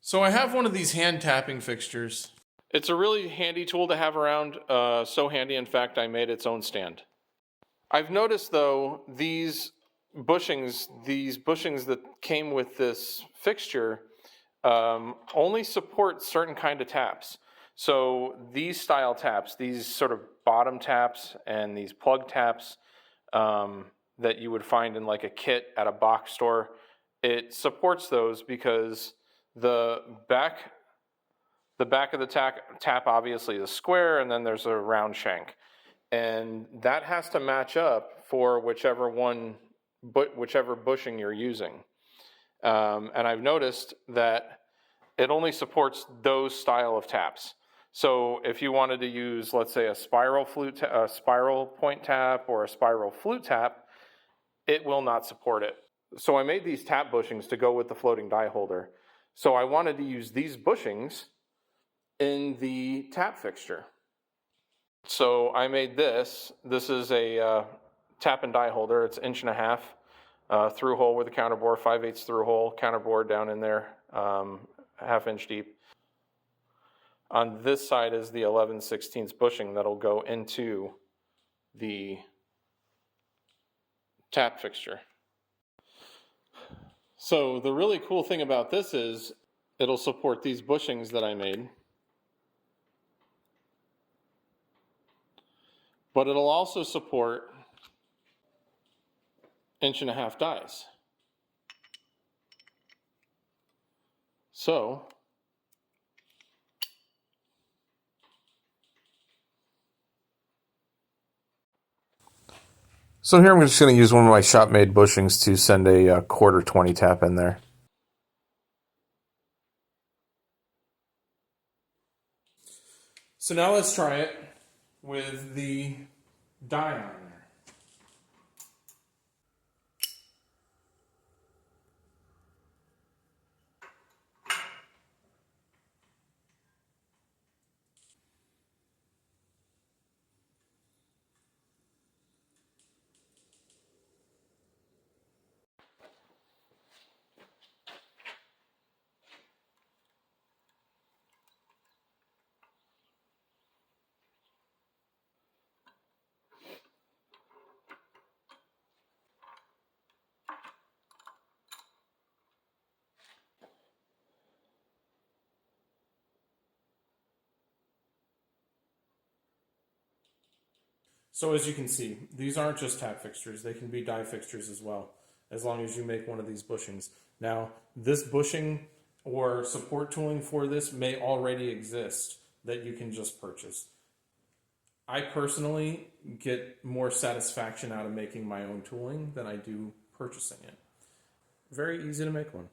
So I have one of these hand tapping fixtures. It's a really handy tool to have around, so handy in fact I made its own stand. I've noticed though these bushings that came with this fixture only support certain kind of taps. So these style taps, these sort of bottom taps and these plug taps that you would find in like a kit at a box store, it supports those because the back of the tap obviously is square, and then there's a round shank, and that has to match up for whichever bushing you're using. And I've noticed that it only supports those style of taps. So if you wanted to use, let's say, a spiral point tap or a spiral flute tap, it will not support it. So I made these tap bushings to go with the floating die holder. So I wanted to use these bushings in the tap fixture. So I made this. This is a tap and die holder. It's 1.5 inch through hole with a counterbore, 5/8 through hole, counterbore down in there, 1/2 inch deep. On this side is the 11/16 bushing that'll go into the tap fixture. So the really cool thing about this is it'll support these bushings that I made, but it'll also support 1.5 inch dies. So here I'm just going to use one of my shop-made bushings to send a 1/4 tap in there. So now let's try it with the die on there. So as you can see, these aren't just tap fixtures. They can be die fixtures as well, as long as you make one of these bushings. Now, this bushing or support tooling for this may already exist that you can just purchase. I personally get more satisfaction out of making my own tooling than I do purchasing it. Very easy to make one.